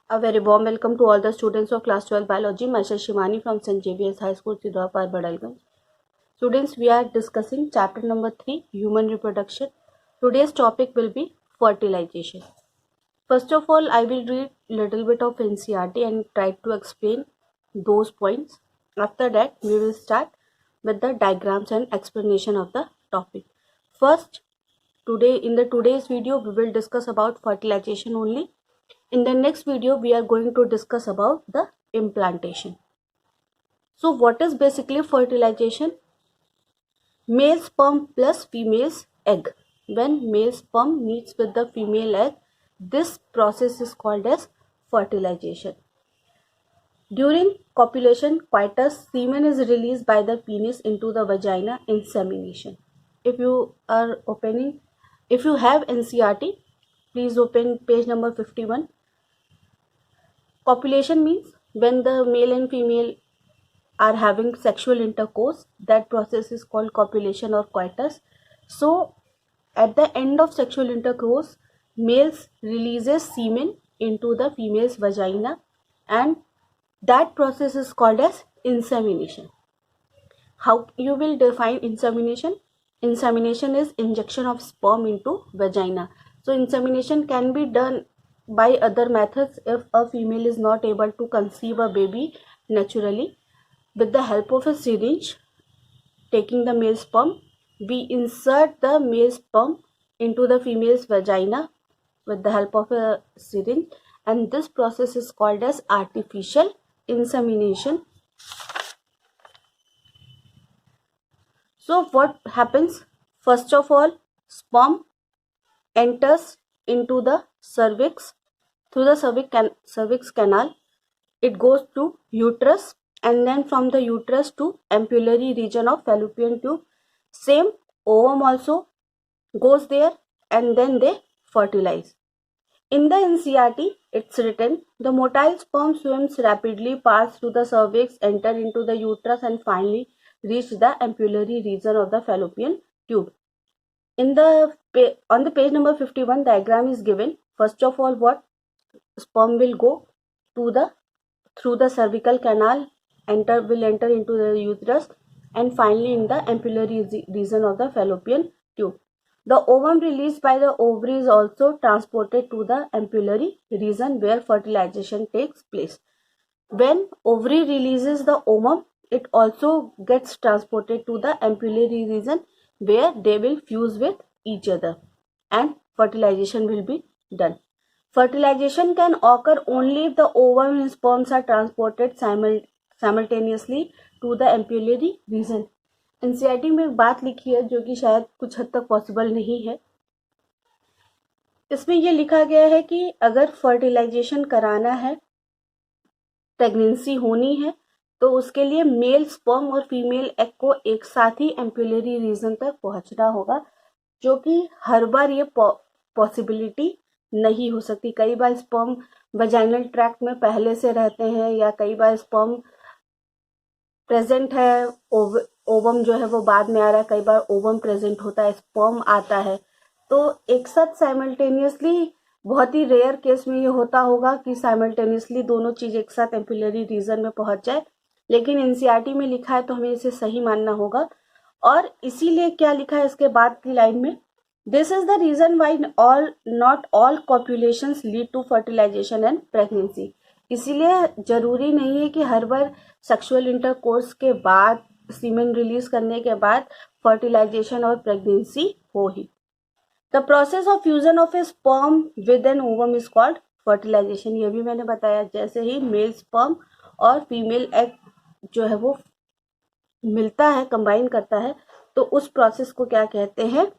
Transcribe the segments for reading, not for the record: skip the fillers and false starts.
A very warm welcome to all the students of class 12 biology. Myself Shimani from St. Xavier's High School, Sidhapar, Badalganj. Students, we are discussing chapter number 3, human reproduction. Today's topic will be fertilization. First of all, I will read little bit of NCERT and try to explain those points. After that, we will start with the diagrams and explanation of the topic. First, today's video, we will discuss about fertilization only. In the next video, we are going to discuss about the implantation. So what is basically fertilization? Male sperm plus female's egg. When male sperm meets with the female egg, this process is called as fertilization. During copulation, coitus, semen is released by the penis into the vagina, insemination. If you have NCERT, please open page number 51. Copulation means when the male and female are having sexual intercourse. That process is called copulation or coitus. So at the end of sexual intercourse, males releases semen into the female's vagina, and that process is called as insemination. How you will define insemination? Insemination is injection of sperm into vagina. So insemination can be done by other methods if a female is not able to conceive a baby naturally. With the help of a syringe, taking the male sperm, we insert the male sperm into the female's vagina with the help of a syringe, and this process is called as artificial insemination. So what happens? First of all, sperm enters into the cervix through the cervix canal. It goes to uterus, and then from the uterus to ampullary region of fallopian tube. Same ovum also goes there, and then they fertilize. In the NCERT, it's written, the motile sperm swims rapidly, pass through the cervix, enter into the uterus, and finally reach the ampullary region of the fallopian tube. On the page number 51, diagram is given. First of all, what? Sperm will go through the cervical canal, will enter into the uterus, and finally in the ampullary region of the fallopian tube. The ovum released by the ovary is also transported to the ampullary region where fertilization takes place. When ovary releases the ovum, it also gets transported to the ampullary region where they will fuse with each other and fertilization will be done. Fertilization can occur only if the ovum and sperms are transported simultaneously to the ampullary region. NCERT में एक बात लिखी है जो कि शायद कुछ हद तक पॉसिबल नहीं है. इसमें यह लिखा गया है कि अगर फर्टिलाइजेशन कराना है, प्रेगनेंसी होनी है, तो उसके लिए मेल स्पर्म और फीमेल एग को एक साथ ही एम्पुलरी रीजन तक पहुंचना होगा, जो कि हर बार ये पॉसिबिलिटी नहीं हो सकती. कई बार स्पर्म वजाइनल ट्रैक्ट में पहले से रहते हैं, या कई बार स्पर्म प्रेजेंट है, ओवम जो है वो बाद में आ रहा है, कई बार ओवम प्रेजेंट होता है, स्पर्म आता है. तो एक साथ साइमल्टेनियसली, बहुत ही रेयर केस में ये होता होगा कि साइमल्टेनियसली दोनों चीज एक साथ एम्पुलरी रीजन में पहुंच जाए, लेकिन एनसीईआरटी में लिखा है तो हमें इसे सही मानना होगा. और इसीलिए क्या लिखा है इसके बाद की लाइन में, this is the reason why not all copulations lead to fertilization and pregnancy. इसीलिए जरूरी नहीं है कि हर बार सेक्सुअल इंटरकोर्स के बाद, सीमेन रिलीज करने के बाद फर्टिलाइजेशन और प्रेगनेंसी हो ही. The process of fusion of a sperm with an ovum is called fertilization. ये भी मैंने बताया, जैसे ही मेल स्पर्म और फीमेल एग जो है वो मिलता है, कंबाइन करता है, तो उस प्रोसेस को क्या कहते हैं?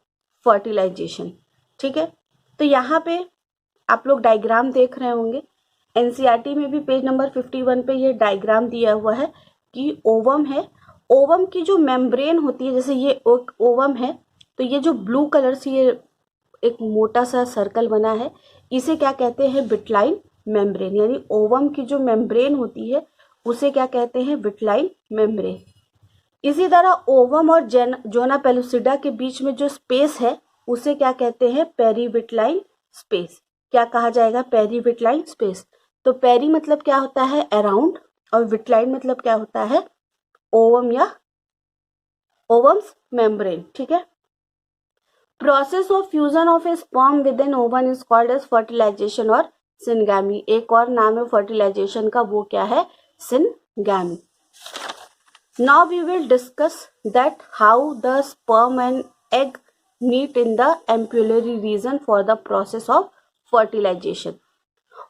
फर्टिलाइजेशन. ठीक है, तो यहाँ पे आप लोग डायग्राम देख रहे होंगे. एनसीईआरटी में भी पेज नंबर 51 पे ये डायग्राम दिया हुआ है कि ओवम है. ओवम की जो मेम्ब्रेन होती है, जैसे ये ओवम है, तो ये जो ब्लू कलर से ये एक मोटा सा सर्कल बना है, इसे क्या कहते हैं? Vitelline membrane. यानी ओवम की जो मेम्ब्रेन होती है उसे क्या कहते हैं? Vitelline membrane. इसी तरह ओवम और जोना पेलुसिडा के बीच में जो स्पेस है उसे क्या कहते हैं? Perivitelline space. क्या कहा जाएगा? Perivitelline space. तो पेरी मतलब क्या होता है, अराउंड, और विटलाइन मतलब क्या होता है, ओवम या ओवम्स मेम्ब्रेन, ठीक है। Process of fusion of a sperm with an ovum is called as fertilisation और सिनगैमी। एक और नाम है फर्टिलाइजेशन का, वो क्या है, syngamy. Now we will discuss that how the sperm and egg meet in the ampullary region for the process of fertilization.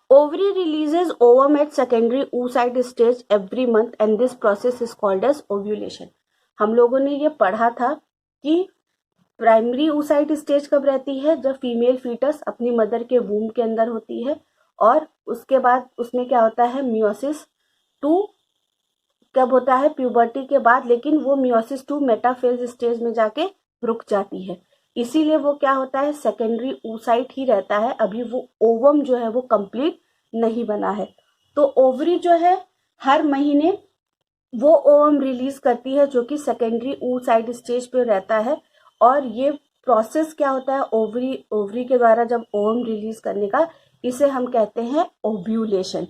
Ovary releases ovum at secondary oocyte stage every month and this process is called as ovulation. हम लोगों ने ये पढ़ा था कि primary oocyte stage कब रहती है, जब फीमेल फीटस अपनी मदर के वूम के अंदर होती है, और उसके बाद उसमें क्या होता है, मियोसिस 2 कब होता है, प्यूबर्टी के बाद, लेकिन वो मियोसिस 2 मेटाफेज स्टेज में जाके रुक जाती है, इसीलिए वो क्या होता है, सेकेंडरी oocyte ही रहता है, अभी वो ओवम जो है वो कंप्लीट नहीं बना है। तो ओवरी जो है हर महीने वो ओवम रिलीज करती है जो कि सेकेंडरी oocyte स्टेज पे रहता है, और ये प्रोसेस क्या होता है, ओवरी के द्वारा जब ओवम रिलीज करने का, इसे हम कहते हैं ओव्यूलेशन।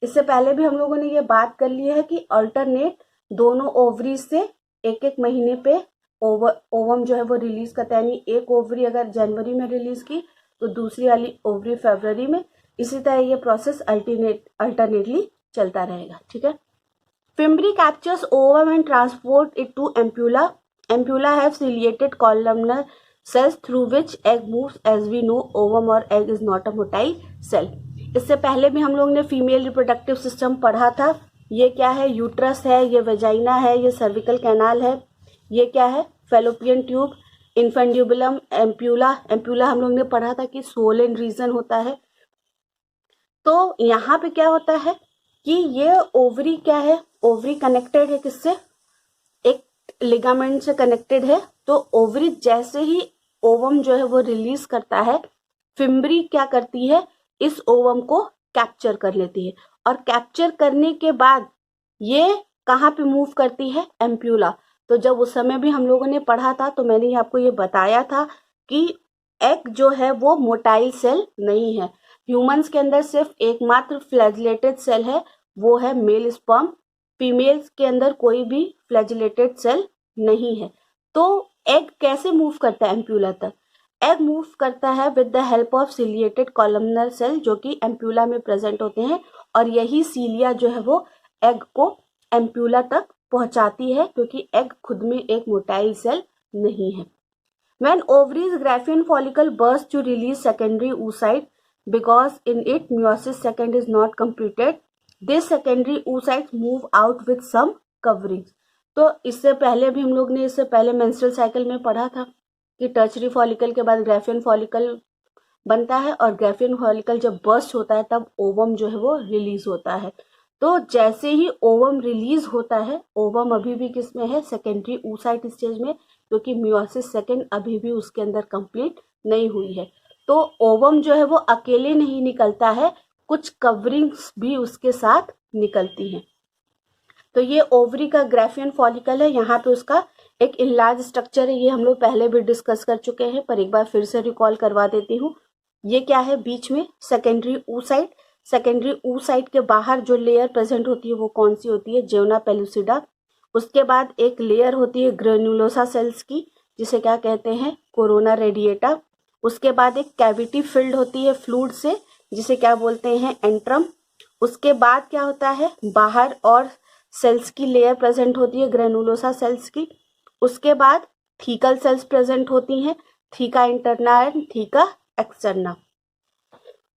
इससे पहले भी हम लोगों ने ये बात कर ली है कि अल्टरनेट दोनों ओवरी से एक एक महीने पे ओवम जो है वो रिलीज करता है, यानी एक ओवरी अगर जनवरी में रिलीज की तो दूसरी वाली ओवरी फरवरी में, इसी तरह ये प्रोसेस अल्टरनेटली चलता रहेगा, ठीक है। Fimbriae captures ovum and transport it to ampulla. Ampulla have ciliated columnar cells through which egg moves. As we know, ovum और egg is not a motile cell. इससे पहले भी हम लोग ने फीमेल रिप्रोडक्टिव सिस्टम पढ़ा था। ये क्या है, यूट्रस है, ये वेजाइना है, ये सर्विकल कैनाल है, ये क्या है, फेलोपियन ट्यूब, इन्फेंड्यूबुलम, एम्प्यूला। एम्प्यूला हम लोग ने पढ़ा था कि सोलन रीजन होता है। तो यहाँ पे क्या होता है कि ये ओवरी क्या है, ओवरी कनेक्टेड है किससे, एक लिगामेंट से कनेक्टेड है। तो ओवरी जैसे ही ओवम जो है वो रिलीज करता है, फिम्बरी क्या करती है, इस ओवम को कैप्चर कर लेती है, और कैप्चर करने के बाद ये कहाँ पे मूव करती है, एम्प्यूला। तो जब उस समय भी हम लोगों ने पढ़ा था तो मैंने आपको ये बताया था कि एग जो है वो मोटाइल सेल नहीं है। ह्यूमंस के अंदर सिर्फ एकमात्र फ्लैजिलेटेड सेल है, वो है मेल स्पर्म। फीमेल्स के अंदर कोई भी फ्लैजिलेटेड सेल नहीं है। तो एग कैसे मूव करता है एम्प्यूला तक, एग मूव करता है with the help of ciliated columnar cell जो कि एम्प्यूला में प्रेजेंट होते हैं, और यही सीलिया जो है वो एग को एम्प्यूला तक पहुंचाती है, क्योंकि एग खुद में एक मोटाइल सेल नहीं है। When ovaries Graafian follicle burst to release secondary oocyte, because in it meiosis second is not completed, this secondary oocytes move out with some coverings. तो इससे पहले भी हम लोग ने इससे पहले मेंस्ट्रुअल साइकिल में पढ़ा था कि टर्शरी फॉलिकल के बाद ग्राफियन फॉलिकल बनता है, और ग्राफियन फॉलिकल जब बर्स्ट होता है तब ओवम जो है वो रिलीज होता है। तो जैसे ही ओवम रिलीज होता है, ओवम अभी भी किस में है, सेकेंडरी oocyte स्टेज में, क्योंकि मियोसिस सेकेंड अभी भी उसके अंदर कंप्लीट नहीं हुई है। तो ओवम जो है वो अकेले नहीं निकलता है, कुछ कवरिंग्स भी उसके साथ निकलती हैं। तो ये ओवरी का ग्राफियन फॉलिकल है, यहाँ पे उसका एक इनलार्ज स्ट्रक्चर है, ये हम लोग पहले भी डिस्कस कर चुके हैं, पर एक बार फिर से रिकॉल करवा देती हूँ। ये क्या है, बीच में सेकेंडरी oocyte। सेकेंडरी oocyte के बाहर जो लेयर प्रेजेंट होती है वो कौन सी होती है, जेवना पेलुसिडा। उसके बाद एक लेयर होती है ग्रेन्युलोसा सेल्स की, जिसे क्या कहते हैं, कोरोना रेडिएटा। उसके बाद एक कैविटी फिल्ड होती है फ्लूइड से, जिसे क्या बोलते हैं, एंट्रम। उसके बाद क्या होता है, बाहर और सेल्स की लेयर प्रेजेंट होती है ग्रेनुलोसा सेल्स की। उसके बाद थीकल सेल्स प्रेजेंट होती हैं, theca interna and theca externa.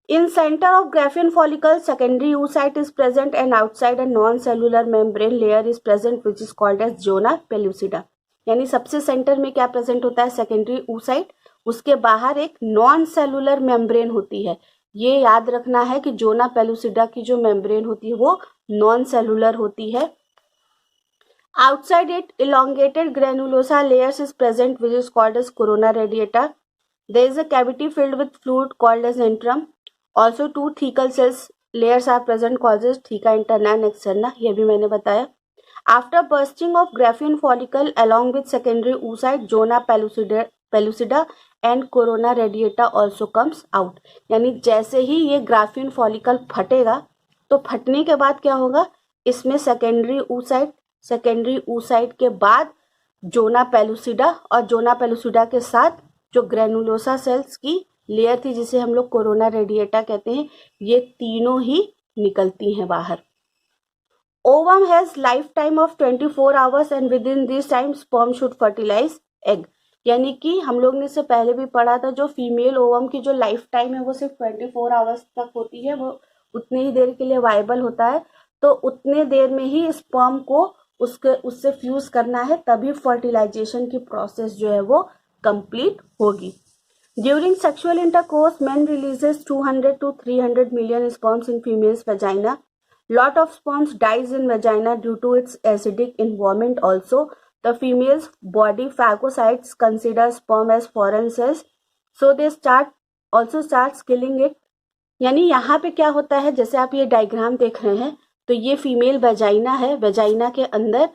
In center of Graafian follicle, secondary oocyte is present and outside a non-cellular membrane layer is present which is called as zona pellucida. यानी सबसे centre में क्या present होता है, secondary oocyte, उसके बाहर एक non cellular membrane होती है। ये याद रखना है कि जोना पेलुसिडा की जो मेम्ब्रेन होती है वो नॉन सेलुलर होती है। Outside it, elongated granulosa layers is present which is called as corona radiata. There is a cavity filled with fluid called as antrum. Also two thecal cells layers are present called as theca interna and externa. ये भी मैंने बताया। After bursting of Graafian follicle along with secondary oocyte, zona pellucida and corona radiata also comes out. यानी जैसे ही ये Graafian follicle फटेगा तो फटने के बाद क्या होगा, इसमें सेकेंडरी oocyte के बाद जोना पेलुसिडा, और जोना पेलुसिडा के साथ जो ग्रेनुलोसा सेल्स की लेयर थी जिसे हम लोग कोरोना रेडिएटा कहते हैं, ये तीनों ही निकलती हैं बाहर। Ovum has life time of 24 hours and with in this time sperm should fertilize egg. यानी कि हम लोग ने इससे पहले भी पढ़ा था, जो फीमेल ओवम की जो लाइफ टाइम है वो सिर्फ 24 आवर्स तक होती है, वो उतने ही देर के लिए वायबल होता है। तो उतने देर में ही स्पर्म को उससे फ्यूज करना है, तभी फर्टिलाइजेशन की प्रोसेस जो है वो कंप्लीट होगी। During sexual intercourse man releases 200 to 300 million sperms in female's vagina. Lot of sperms dies in vagina due to its acidic environment also. The female's body phagocytes consider sperm as foreign cells, so they start killing it. यानी यहाँ पे क्या होता है, जैसे आप ये diagram देख रहे हैं, तो ये फीमेल वेजाइना है, वेजाइना के अंदर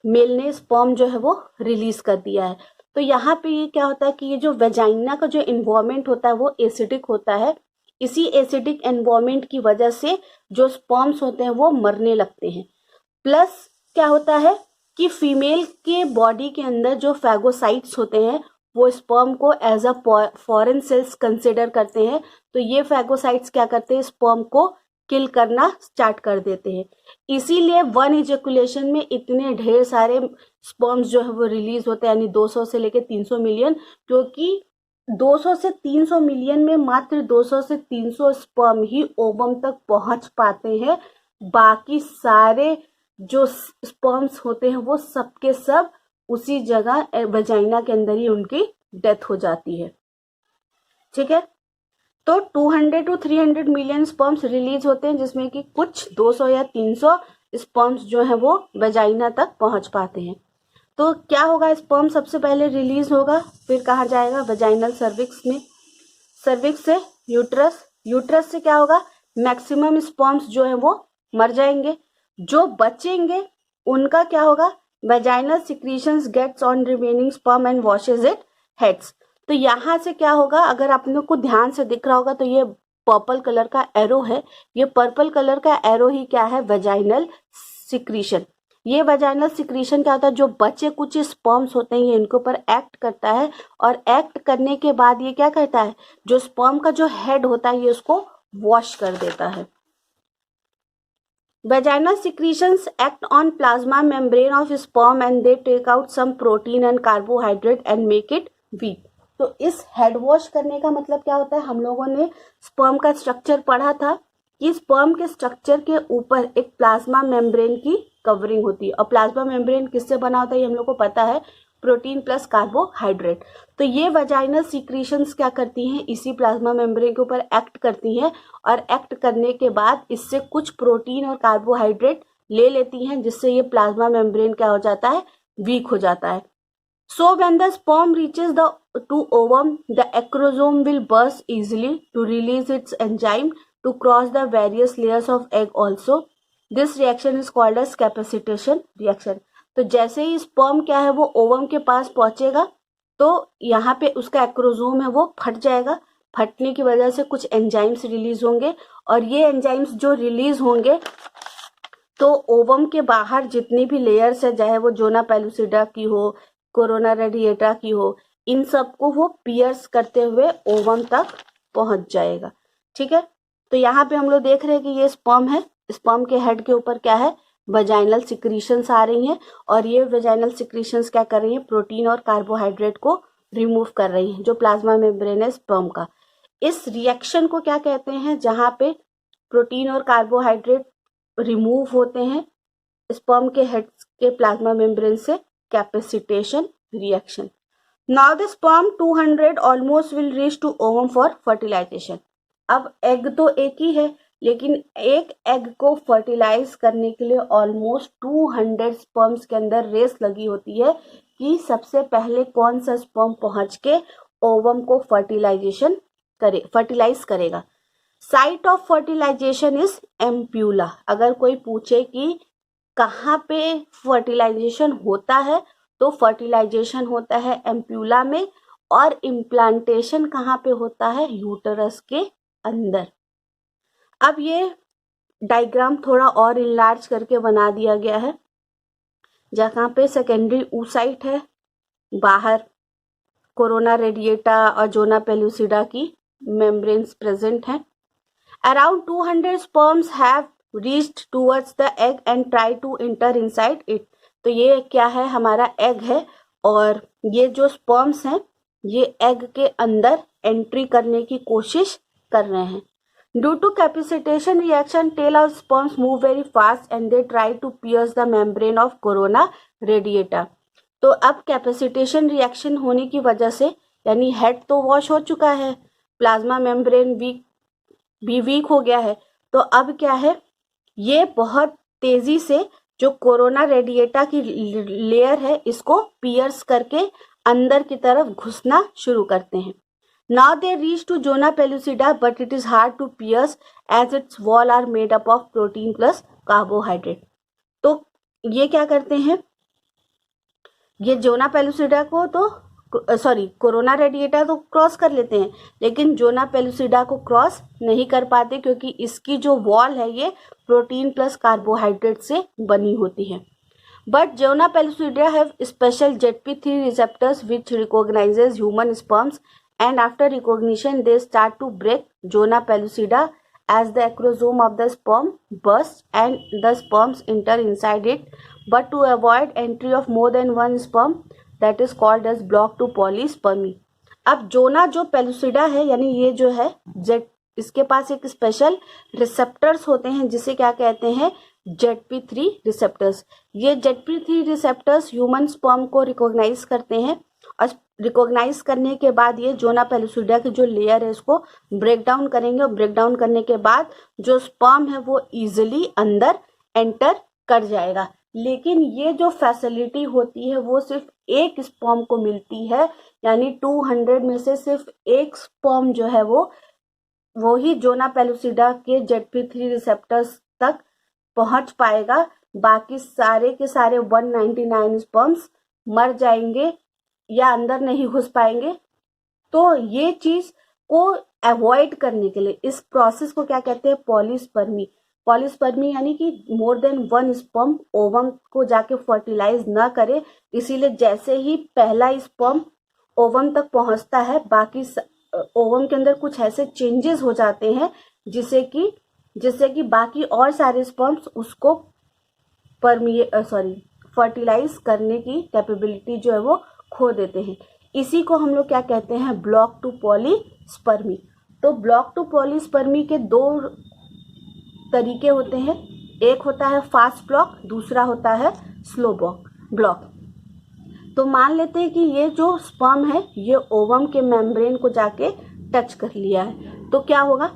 मेल ने स्पर्म जो है वो रिलीज कर दिया है। तो यहाँ पे ये क्या होता है कि ये जो वेजाइना का जो एनवायरमेंट होता है वो एसिडिक होता है। इसी एसिडिक एनवायरमेंट की वजह से जो स्पर्म्स होते हैं वो मरने लगते हैं। प्लस क्या होता है कि फीमेल के बॉडी के अंदर जो फैगोसाइट्स होते हैं वो स्पर्म को as a foreign cells consider करते हैं। तो ये फैगोसाइट्स क्या करते हैं, स्पर्म को किल करना स्टार्ट कर देते हैं। इसीलिए वन इजेकुलेशन में इतने ढेर सारे स्पर्म्स जो है वो रिलीज होते हैं, यानी 200 से लेकर 300 मिलियन, क्योंकि 200 से 300 मिलियन में मात्र 200 से 300 स्पर्म ही ओवम तक पहुंच पाते हैं। बाकी सारे जो स्पर्म्स होते हैं वो सबके सब उसी जगह वेजाइना के अंदर ही उनकी डेथ हो जाती है। ठीक है, तो 200 to 300 मिलियन स्पर्म्स रिलीज होते हैं, जिसमें कि कुछ 200 या 300 स्पर्म्स जो है वो वेजाइना तक पहुंच पाते हैं। तो क्या होगा, स्पर्म सबसे पहले रिलीज होगा, फिर कहाँ जाएगा, वेजाइनल सर्विक्स में, सर्विक्स से यूट्रस, यूट्रस से क्या होगा, मैक्सिमम स्पर्म्स जो है वो मर जाएंगे। जो बचेंगे उनका क्या होगा, vaginal secretions gets on remaining sperm and washes it heads. तो यहाँ से क्या होगा, अगर आप लोग को ध्यान से दिख रहा होगा तो ये पर्पल कलर का एरो है, ये पर्पल कलर का एरो ही क्या है, वेजाइनल सिक्रीशन। ये वेजाइनल सिक्रीशन क्या होता है, जो बचे कुछ स्पर्म्स होते हैं ये इनके ऊपर एक्ट करता है, और एक्ट करने के बाद ये क्या करता है, जो स्पर्म का जो हेड होता है ये उसको वॉश कर देता है। Vaginal secretions act on plasma membrane of sperm and they take out some protein and carbohydrate and make it weak. तो इस हेड वॉश करने का मतलब क्या होता है, हम लोगों ने स्पर्म का स्ट्रक्चर पढ़ा था कि स्पर्म के स्ट्रक्चर के ऊपर एक प्लाज्मा मेम्ब्रेन की कवरिंग होती है, और प्लाज्मा मेम्ब्रेन किससे बना होता है ये हम लोग को पता है, प्रोटीन प्लस कार्बोहाइड्रेट। तो ये वेजाइनल सीक्रेशंस क्या करती हैं, इसी प्लाज्मा मेम्ब्रेन के ऊपर एक्ट करती हैं, और एक्ट करने के बाद इससे कुछ प्रोटीन और कार्बोहाइड्रेट ले लेती हैं, जिससे ये प्लाज्मा मेम्ब्रेन क्या हो जाता है, वीक हो जाता है। So when the sperm reaches the to ovum the acrosome will burst easily to release its enzyme to cross the various layers of egg also. This reaction is called as capacitation reaction. तो जैसे ही sperm क्या है वो ovum के पास पहुंचेगा तो यहाँ पे उसका एक्रोसोम है वो फट जाएगा, फटने की वजह से कुछ एंजाइम्स रिलीज होंगे, और ये एंजाइम्स जो रिलीज होंगे तो ओवम के बाहर जितनी भी लेयर्स है, चाहे वो जोना पेलुसिडा की हो, कोरोना रेडिएटा की हो, इन सबको वो पियर्स करते हुए ओवम तक पहुंच जाएगा। ठीक है, तो यहाँ पे हम लोग देख रहे हैं कि ये स्पर्म है, स्पर्म के हेड के ऊपर क्या है, वेजाइनल सिक्रीशंस आ रही हैं, और ये वेजाइनल सिक्रीशंस क्या कर रही हैं, प्रोटीन और कार्बोहाइड्रेट को रिमूव कर रही हैं, जो प्लाज्मा मेम्ब्रेन है स्पर्म का। इस रिएक्शन को क्या कहते हैं, जहाँ पे प्रोटीन और कार्बोहाइड्रेट रिमूव होते हैं स्पर्म के हेड के प्लाज्मा मेम्ब्रेन से, capacitation reaction. Now the sperm 200 almost will reach to ovum for fertilisation. अब एग तो एक ही है, लेकिन एक एग को फर्टिलाइज करने के लिए ऑलमोस्ट 200 स्पर्म्स के अंदर रेस लगी होती है कि सबसे पहले कौन सा स्पर्म पहुंच के ओवम को फर्टिलाइज करेगा। Site of fertilisation is ampulla. अगर कोई पूछे कि कहाँ पे फर्टिलाइजेशन होता है, तो फर्टिलाइजेशन होता है एम्प्यूला में, और इम्प्लांटेशन कहाँ पे होता है, यूटरस के अंदर। अब ये डायग्राम थोड़ा और इनलार्ज करके बना दिया गया है, जहाँ पे सेकेंडरी oocyte है, बाहर कोरोना रेडिएटा और जोना पेलुसिडा की मेम्ब्रेन्स प्रेजेंट हैं. Around 200 sperms have reached towards the egg and try to enter inside it. तो ये क्या है, हमारा एग है और ये जो स्पर्म्स हैं ये एग के अंदर एंट्री करने की कोशिश कर रहे हैं. Due to capacitation reaction, tail of sperms move very fast and they try to pierce the membrane of corona radiata. तो अब कैपेसिटेशन रिएक्शन होने की वजह से, यानी हेड तो वॉश हो चुका है, प्लाज्मा मेम्ब्रेन वीक हो गया है, तो अब क्या है, ये बहुत तेजी से जो कोरोना रेडिएटा की लेयर है इसको पियर्स करके अंदर की तरफ घुसना शुरू करते हैं. Now they reach to Zona pellucida, but it is hard to pierce as its wall are made up of protein plus carbohydrate. तो ये क्या करते हैं, ये जोना पेलुसिडा को तो कोरोना रेडिएटा तो क्रॉस कर लेते हैं, लेकिन जोना पेलुसिडा को क्रॉस नहीं कर पाते क्योंकि इसकी जो वॉल है ये प्रोटीन प्लस कार्बोहाइड्रेट से बनी होती है. But zona pellucida have special ZP3 receptors which recognises human sperms and after recognition they start to break Zona pellucida as the acrosome of the sperm bursts and the sperms enter inside it, but to avoid entry of more than one sperm that is called as block to polyspermy. अब जोना जो pellucida है, यानी ये जो है jet, इसके पास एक special receptors होते हैं जिसे क्या कहते हैं, ZP3 रिसेप्टर्स. ये ZP3 रिसेप्टर्स ह्यूमन स्पर्म को रिकॉग्नाइज करते हैं और रिकॉग्नाइज करने के बाद ये जोना पेलुसिडा की जो लेयर है इसको ब्रेक डाउन करेंगे और ब्रेक डाउन करने के बाद जो स्पर्म है वो इजीली अंदर एंटर कर जाएगा. लेकिन ये जो फैसिलिटी होती है वो सिर्फ एक स्पर्म को मिलती है, यानी 200 में से सिर्फ एक स्पर्म जो है वो ही जोना पेलुसिडा के ZP3 रिसेप्टर्स तक पहुंच पाएगा. बाकी सारे के सारे 199 स्पर्म्स मर जाएंगे या अंदर नहीं घुस पाएंगे. तो ये चीज को अवॉइड करने के लिए इस प्रोसेस को क्या कहते हैं, पॉलीस्पर्मी. पॉलीस्पर्मी यानी कि more than one sperm ovum को जाके फर्टिलाइज ना करे, इसीलिए जैसे ही पहला स्पर्म ओवम तक पहुंचता है बाकी ओवम के अंदर कुछ ऐसे चेंजेस हो जाते हैं जिससे कि बाकी और सारे स्पर्म्स उसको फर्टिलाइज करने की कैपेबिलिटी जो है वो खो देते हैं. इसी को हम लोग क्या कहते हैं, ब्लॉक टू पॉलीस्पर्मी. तो ब्लॉक टू पॉलीस्पर्मी के दो तरीके होते हैं, एक होता है फास्ट ब्लॉक, दूसरा होता है स्लो ब्लॉक. तो मान लेते हैं कि ये जो स्पर्म है ये ओवम के मेम्ब्रेन को जाके टच कर लिया है, तो क्या होगा,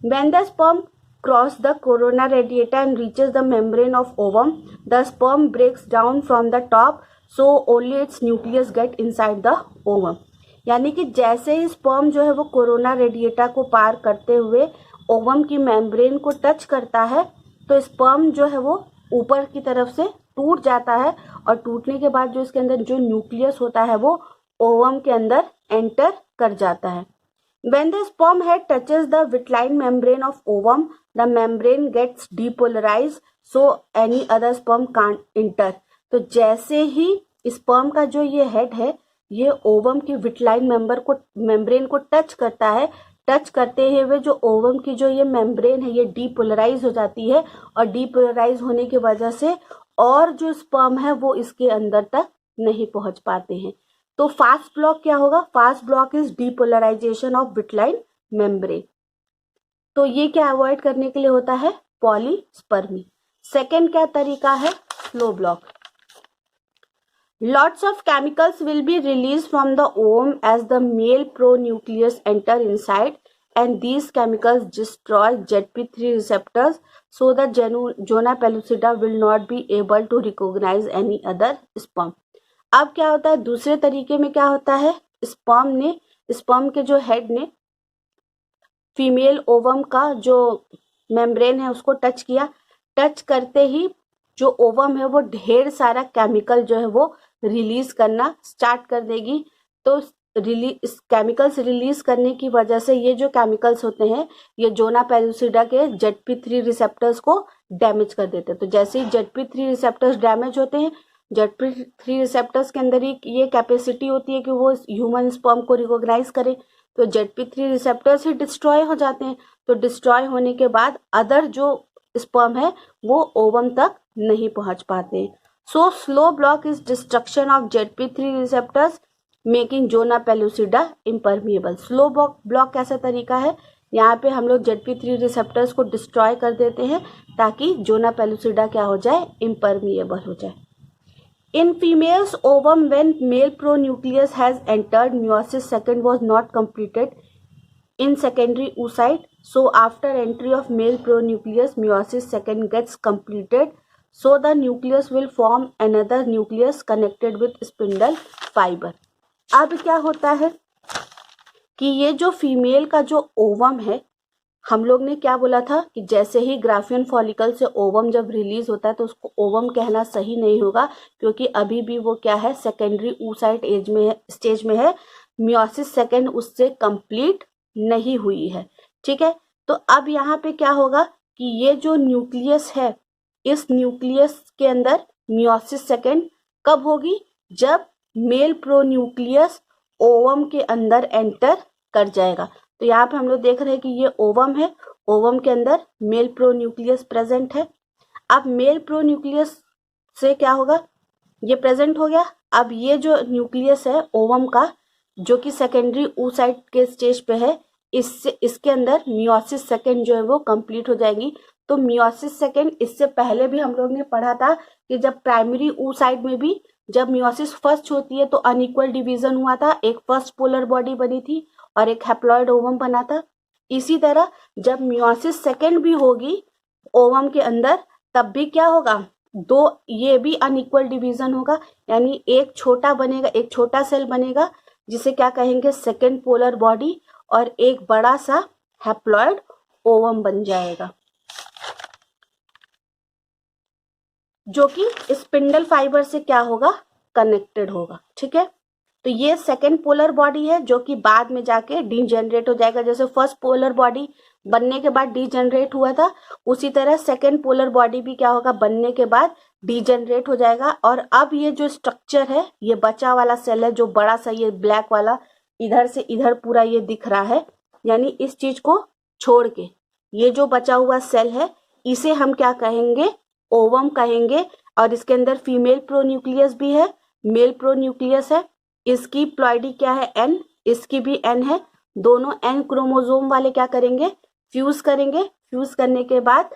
when the sperm cross the corona radiata and reaches the membrane of ovum, the sperm breaks down from the top, so only its nucleus get inside the ovum. यानी कि जैसे ही स्पर्म जो है वो कोरोना रेडिएटा को पार करते हुए ovum की मेम्ब्रेन को टच करता है तो स्पर्म जो है वो ऊपर की तरफ से टूट जाता है और टूटने के बाद जो इसके अंदर जो न्यूक्लियस होता है वो ओवम के अंदर एंटर कर जाता है. When the sperm head touches the vitline membrane of ovum, the membrane gets depolarized, so any other sperm can't enter. तो जैसे ही स्पर्म का जो ये हेड है ये ओवम की विटलाइन मेम्ब्रेन को टच करता है, टच करते हुए जो ओवम की जो ये मेम्ब्रेन है ये डीपोलराइज हो जाती है और डीपोलराइज होने की वजह से और जो स्पर्म है वो इसके अंदर तक नहीं पहुंच पाते हैं. तो फास्ट ब्लॉक क्या होगा, fast block is depolarisation of vitelline membrane. तो ये क्या अवॉइड करने के लिए होता है, पॉलीस्पर्मी. सेकेंड क्या तरीका है, slow block. Lots of chemicals will be released from the ovum as the male pronucleus enter inside and these chemicals destroy ZP3 receptors so the Zona pellucida will not be able to recognize any other sperm. अब क्या होता है, दूसरे तरीके में क्या होता है, स्पर्म के जो हेड ने फीमेल ओवम का जो मेम्ब्रेन है उसको टच किया, टच करते ही जो ओवम है वो ढेर सारा केमिकल जो है वो रिलीज करना स्टार्ट कर देगी. तो इस केमिकल्स रिलीज करने की वजह से ये जो केमिकल्स होते हैं ये जोना पेलुसिडा के ZP3 रिसेप्टर्स को डैमेज कर देते हैं। तो जैसे ही ZP3 रिसेप्टर्स डैमेज होते हैं, ZP3 रिसेप्टर्स के अंदर ही ये कैपेसिटी होती है कि वो ह्यूमन स्पर्म को रिकॉग्नाइज करें, तो ZP3 रिसेप्टर्स ही डिस्ट्रॉय हो जाते हैं। तो डिस्ट्रॉय होने के बाद अदर जो स्पर्म है वो ओवम तक नहीं पहुंच पाते। So slow block is destruction of ZP3 receptors making zona pellucida impermeable. Slow block कैसा तरीका है, यहाँ पे हम लोग ZP3 रिसेप्टर्स को डिस्ट्रॉय कर देते हैं ताकि जोना पेलुसिडा क्या हो जाए, इम्परमिएबल हो जाए। In females ovum, when male pronucleus has entered, meiosis second was not completed in secondary oocyte. So after entry of male pronucleus, meiosis second gets completed. So the nucleus will form another nucleus connected with spindle fiber. अब क्या होता है कि ये जो female का जो ovum है, हम लोग ने क्या बोला था कि जैसे ही ग्राफियन फॉलिकल से ओवम जब रिलीज होता है तो उसको ओवम कहना सही नहीं होगा, क्योंकि अभी भी वो क्या है, सेकेंडरी oocyte स्टेज में है। मियोसिस सेकेंड उससे कंप्लीट नहीं हुई है। ठीक है, तो अब यहाँ पे क्या होगा कि ये जो न्यूक्लियस है, इस न्यूक्लियस के अंदर मियोसिस सेकेंड कब होगी, जब मेल प्रोन्यूक्लियस ओवम के अंदर एंटर कर जाएगा। तो यहाँ पे हम लोग देख रहे हैं कि ये ओवम है, ओवम के अंदर मेल प्रोन्यूक्लियस प्रेजेंट है। अब मेल प्रोन्यूक्लियस से क्या होगा, ये प्रेजेंट हो गया। अब ये जो न्यूक्लियस है ओवम का, जो कि सेकेंडरी oocyte के स्टेज पे है, इसके अंदर मियोसिस सेकेंड जो है वो कंप्लीट हो जाएगी। तो मियोसिस सेकेंड, इससे पहले भी हम लोग ने पढ़ा था कि जब प्राइमरी oocyte में भी जब मियोसिस फर्स्ट होती है तो अनइक्वल डिवीजन हुआ था, एक फर्स्ट पोलर बॉडी बनी थी और एक हैप्लॉइड ओवम बना था। इसी तरह जब मियोसिस सेकेंड भी होगी ओवम के अंदर, तब भी क्या होगा, दो ये भी अनइक्वल डिवीजन होगा, यानी एक छोटा बनेगा, एक छोटा सेल बनेगा जिसे क्या कहेंगे, सेकेंड पोलर बॉडी, और एक बड़ा सा हैप्लॉइड ओवम बन जाएगा जो कि स्पिंडल फाइबर से क्या होगा, कनेक्टेड होगा। ठीक है, तो ये सेकेंड पोलर बॉडी है जो कि बाद में जाके डीजेनरेट हो जाएगा। जैसे फर्स्ट पोलर बॉडी बनने के बाद डीजेनरेट हुआ था, उसी तरह सेकेंड पोलर बॉडी भी क्या होगा, बनने के बाद डीजेनरेट हो जाएगा। और अब ये जो स्ट्रक्चर है, ये बचा वाला सेल है, जो बड़ा सा ये ब्लैक वाला इधर से इधर पूरा ये दिख रहा है, यानी इस चीज को छोड़ के ये जो बचा हुआ सेल है, इसे हम क्या कहेंगे, ओवम कहेंगे। और इसके अंदर फीमेल प्रोन्यूक्लियस भी है, मेल प्रोन्यूक्लियस है। इसकी प्लॉइडी क्या है, N, इसकी भी N है। दोनों N क्रोमोसोम वाले क्या करेंगे, फ्यूज करेंगे। फ्यूज करने के बाद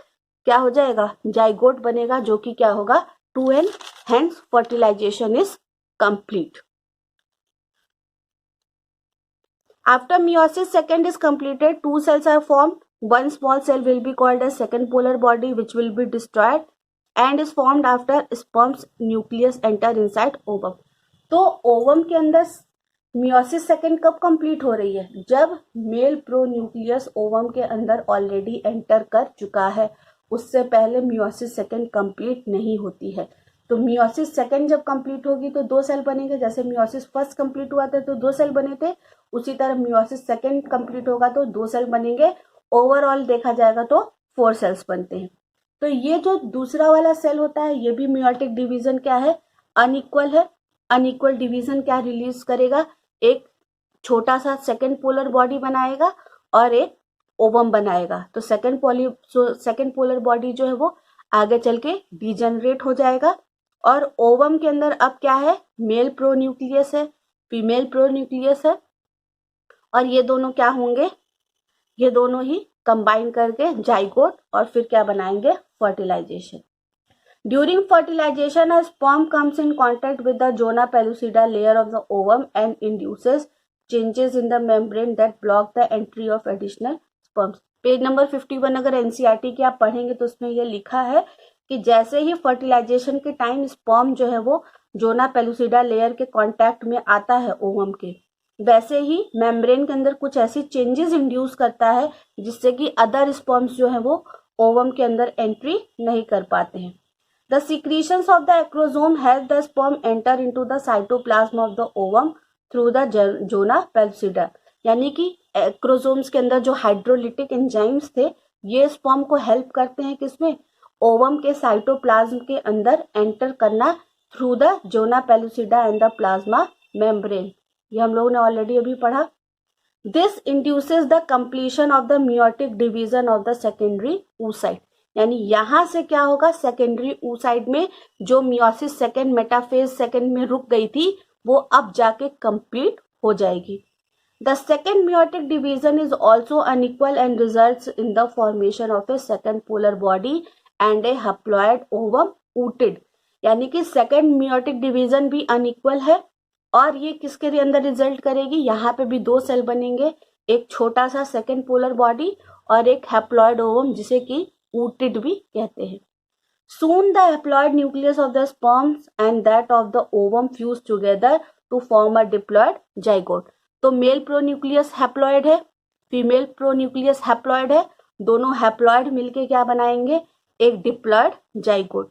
क्या हो जाएगा, जाइगोट बनेगा, जो कि क्या होगा, 2N, hence fertilisation is complete. After meiosis second is completed, two cells are formed. One small cell will be called as second polar body, which will be destroyed and is formed after sperm's nucleus enter inside ovum. तो ovum के अंदर meiosis second कब complete हो रही है, जब mail pronucleus ovum के अंदर ऑलरेडी एंटर कर चुका है। उससे पहले मियोसिस सेकेंड कंप्लीट नहीं होती है। तो मियोसिस सेकेंड जब कंप्लीट होगी तो दो सेल बनेंगे। जैसे मियोसिस फर्स्ट कंप्लीट हुआ था तो दो सेल बने थे, उसी तरह मियोसिस सेकेंड कंप्लीट होगा तो दो सेल बनेंगे। ओवरऑल देखा जाएगा तो 4 सेल्स बनते हैं। तो ये जो दूसरा वाला सेल होता है, ये भी मियोटिक डिवीजन क्या है, अनइक्वल है। अनइक्वल डिवीजन क्या रिलीज करेगा, एक छोटा सा सेकेंड पोलर बॉडी बनाएगा और एक ओवम बनाएगा। तो सेकेंड पोलर बॉडी जो है वो आगे चल के डिजेनरेट हो जाएगा। और ओवम के अंदर अब क्या है, मेल प्रोन्यूक्लियस है, फीमेल प्रोन्यूक्लियस है, और ये दोनों क्या होंगे, ये दोनों ही कंबाइन करके जाइगोट, और फिर क्या बनाएंगे, fertilisation. During fertilisation a sperm comes in contact with the zona pellucida layer of the ovum and induces changes in the membrane that block the entry of additional sperms. Page number 51 अगर NCERT की आप पढ़ेंगे तो उसमें ये लिखा है कि जैसे ही फर्टिलाइजेशन के टाइम स्पर्म जो है वो जोना पेलुसिडा लेयर के कांटेक्ट में आता है ओवम के, वैसे ही मेम्ब्रेन के अंदर कुछ ऐसी चेंजेस इंड्यूस करता है जिससे कि अदर स्पर्म्स जो है वो ओवम के अंदर एंट्री नहीं कर पाते हैं। The secretions of the acrosome help the sperm enter into the cytoplasm of the ovum through the zona pellucida, यानी कि एक्रोसोम्स के अंदर जो हाइड्रोलिटिक एंजाइम्स थे ये स्पर्म को हेल्प करते हैं किसमें, ओवम के साइटोप्लाज्म के अंदर एंटर करना through the zona pellucida and the plasma membrane. ये हम लोगों ने ऑलरेडी अभी पढ़ा। This induces the completion of the meiotic division of the secondary oocyte, यानी यहां से क्या होगा, सेकेंडरी oocyte में जो मियोसिस सेकेंड मेटाफेज सेकेंड में रुक गई थी वो अब जाके कंप्लीट हो जाएगी। The second meiotic division is also unequal and results in the formation of A second polar body and A haploid ovum ooted, यानी कि सेकेंड मियोटिक डिवीजन भी अनइक्वल है और ये किसके अंदर रिजल्ट करेगी, यहाँ पे भी दो सेल बनेंगे, एक छोटा सा सेकेंड पोलर बॉडी और एक हैप्लॉइड ओवम जिसे कि ooted भी कहते हैं। Soon the haploid nucleus of the sperms and that of the ovum fuse together to form a diploid zygote। तो मेल प्रोन्यूक्लियस हैप्लॉइड है, फीमेल प्रोन्यूक्लियस हैप्लॉइड है, दोनों हैप्लॉइड मिलके क्या बनाएंगे, एक diploid zygote.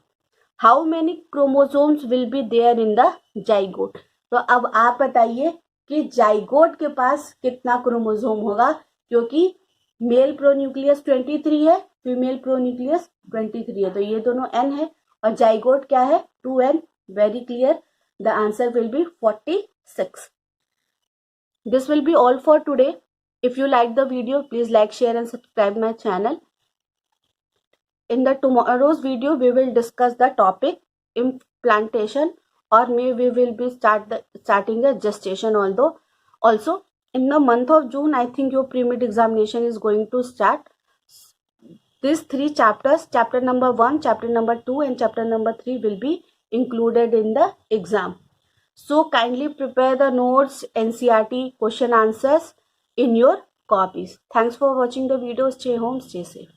How many chromosomes will be there in the zygote, तो अब आप बताइए कि जाइगोट के पास कितना क्रोमोसोम होगा, क्योंकि मेल प्रोन्यूक्लियस 23 है, फीमेल प्रोन्यूक्लियस 23 है, तो ये दोनों n है और जाइगोट क्या है 2n। Very clear, the answer will be 46। This will be all for today. If you like the video please like, share and subscribe my channel. In the tomorrow's video we will discuss the topic implantation, or maybe we will be starting the gestation also in the month of June. I think your pre-med examination is going to start. These three chapters, chapter number 1, chapter number 2 and chapter number 3 will be included in the exam. So kindly prepare the notes, NCERT question answers in your copies. Thanks for watching the video. Stay home, stay safe.